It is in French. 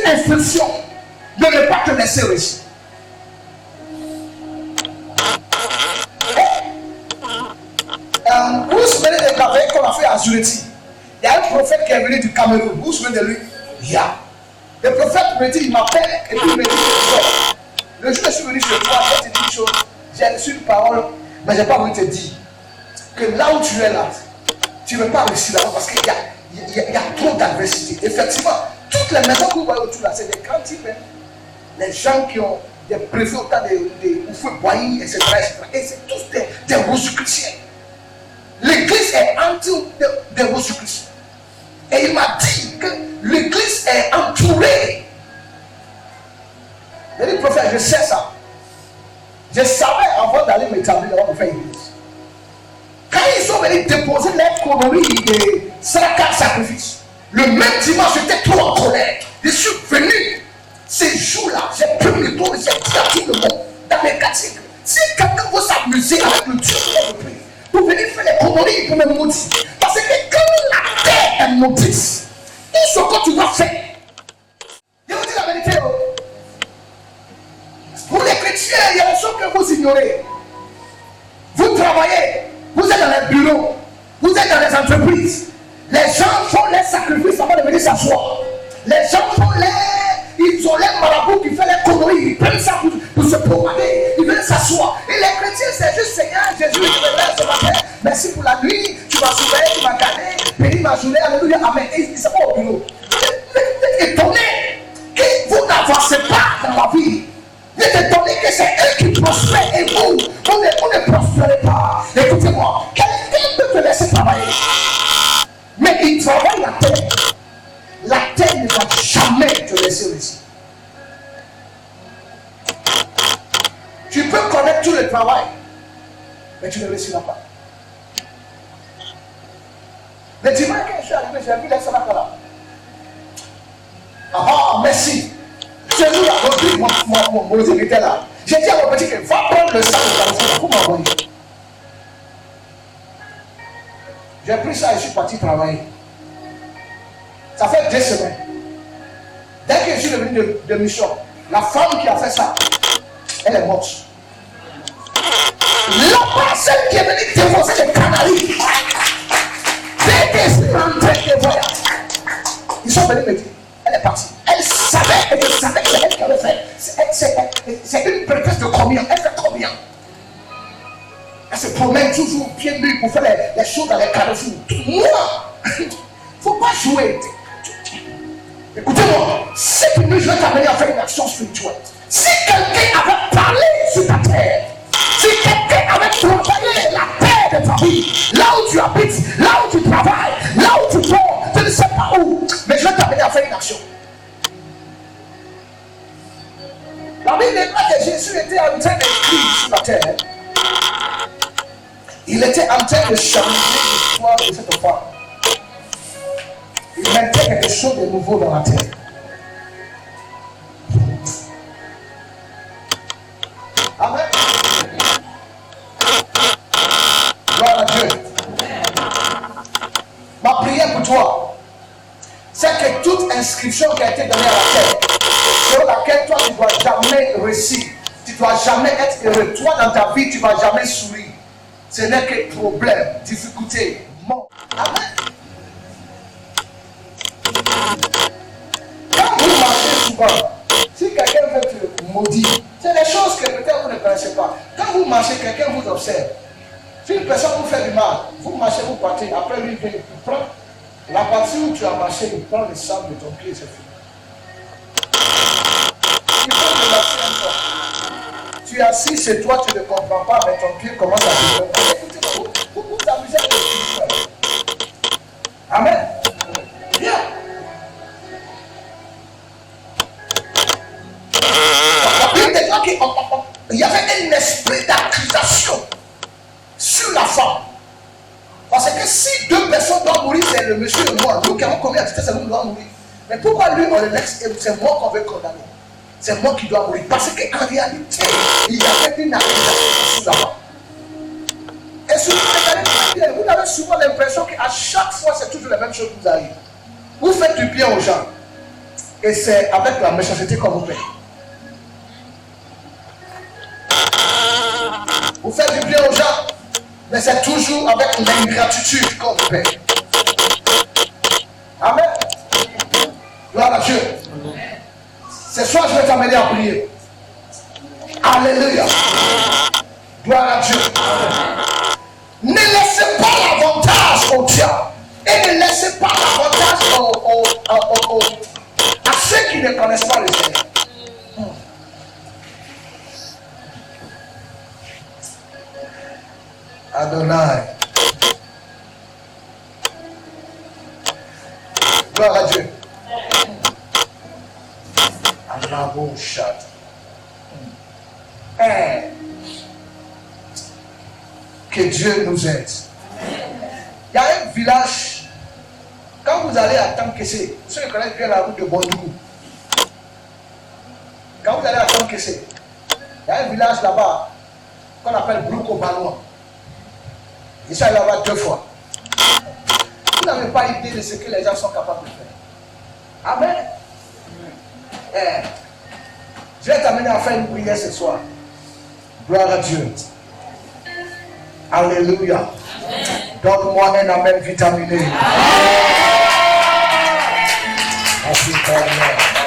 instruction de ne pas te laisser réussir. Vous vous souvenez des travaux qu'on a fait à Zureti? Il y a un prophète qui est venu du Cameroun. Vous vous souvenez de lui? Yeah. Le prophète me dit, il m'appelle et puis il me dit, le jour où je suis venu chez toi, j'ai dit une chose, j'ai reçu une parole, mais je n'ai pas voulu te dire que là où tu es là, tu ne veux pas réussir là-bas parce qu'il y a trop d'adversité. Effectivement, toutes les maisons que vous voyez autour là, c'est des grands types. Hein. Les gens qui ont des préfets au temps des feux boyés, etc., etc. Et c'est tous des Rosicruciens. L'église est entourée des Rosicruciens. Et il m'a dit que l'église est entourée. Il dit, prophète, je sais ça. Je savais avant d'aller m'établir avant de faire l'église. Quand ils sont venus déposer les conneries de 54 sacrifices, le même dimanche, j'étais trop en colère. Je suis venu. Ces jours-là, j'ai pris le tour et j'ai dit à tout le monde, dans mes quartiers, si quelqu'un veut s'amuser avec le Dieu qui est le prix, pour venir faire les conneries pour me maudire. Parce que quand la terre est maudite, tout ce que tu vas faire, je vous dis la vérité. Pour les chrétiens, il y a des choses que vous ignorez. Vous travaillez, vous êtes dans les bureaux, vous êtes dans les entreprises. Les gens font les sacrifices avant de venir s'asseoir. Les gens font ils ont les marabouts qui font les conneries, ils prennent ça pour se promener, ils viennent s'asseoir. Et les chrétiens, c'est juste Seigneur, Jésus, je me lève ce matin, merci pour la nuit, tu m'as sauvé, tu m'as gardé, bénis ma journée, alléluia, amen. Et ils ne sont pas au bureau. Vous êtes étonnés que vous n'avancez pas dans la vie. Vous êtes étonnés que c'est eux qui prospèrent et vous ne prospérez pas. Écoutez-moi, quelqu'un peut te laisser travailler, mais il travaille la terre. La terre ne va jamais te laisser réussir. Tu peux connaître tout le travail, mais tu ne réussiras pas. Le dimanche, quand je suis arrivé, j'ai vu les salades là. Ah, merci. C'est nous là, mon était là. J'ai dit à mon petit que va prendre le sac de carrefour pour m'envoyer. J'ai pris ça et je suis parti travailler. Ça fait 2 semaines. Dès que je suis revenu de mission, la femme qui a fait ça, elle est morte. La personne qui est venue défoncer les canaries, dès que je suis rentré de voyage, ils sont venus me dire, elle est partie. Elle savait, et je savais que c'est elle qui avait fait. C'est une prétexte de combien? Elle fait combien? Elle se promène toujours pieds nus pour faire les choses dans les carrefours. Moi, il ne faut pas jouer. Écoutez-moi, cette nuit, je vais t'amener à faire une action spirituelle. Si quelqu'un avait parlé sur ta terre, si quelqu'un avait travaillé la terre de ta vie, là où tu habites, là où tu travailles, là où tu dors, je ne sais pas où, mais je vais t'amener à faire une action. La Bible dit que Jésus était en train d'écrire sur la terre. Il était en train de changer l'histoire de cette femme. Il mettait quelque chose de nouveau dans la terre. Amen. Gloire à Dieu. Ma prière pour toi, c'est que toute inscription qui a été donnée à la terre, sur laquelle toi tu ne dois jamais réussir, tu ne dois jamais être heureux, toi dans ta vie tu ne vas jamais sourire. Ce n'est que problème, difficulté, mort. Amen. Quand vous marchez souvent, si quelqu'un veut te maudire, c'est des choses que peut-être vous ne connaissez pas. Quand vous marchez, quelqu'un vous observe. Si une personne vous fait du mal, vous marchez, vous partez, après lui, il prend la partie où tu as marché, il prend le sable de ton pied et c'est fini. Il faut te marcher encore. Tu es assis chez toi, tu ne comprends pas, mais ton pied commence à te faire. Écoutez, vous amusez avec le Christ. Amen. Bien. Il y avait un esprit d'accusation sur la femme. Parce que si 2 personnes doivent mourir, c'est le monsieur et moi. Nous qui avons commis la vitesse, c'est nous qui doivons mourir. Mais pourquoi lui, on le laisse, c'est moi qu'on veut condamner? C'est moi qui dois mourir. Parce qu'en réalité, il y avait une accusation sur la femme. Et souvent, vous avez souvent l'impression qu'à chaque fois, c'est toujours la même chose qui vous arrive. Vous faites du bien aux gens. Et c'est avec la méchanceté qu'on vous paie. Vous faites du bien aux gens, mais c'est toujours avec l'ingratitude qu'on vous paie. Amen. Gloire à Dieu. Ce soir, je vais t'amener à prier. Alléluia. Gloire à Dieu. Ne laissez pas l'avantage au diable. Et ne laissez pas l'avantage à ceux qui ne connaissent pas le Seigneur. Adonai. Gloire à Dieu. Anaboshat. Que Dieu nous aide. Il y a un village. Quand vous allez à Tankessé, ceux qui connaissent bien la route de Bondougou. Quand vous allez à Tankessé, il y a un village là-bas qu'on appelle Brouko-Balois. Je suis allé là-bas 2 fois. Vous n'avez pas idée de ce que les gens sont capables de faire. Amen. Je vais t'amener à faire une prière ce soir. Gloire à Dieu. Alléluia. Donne-moi un amen vitaminé. Merci, Père.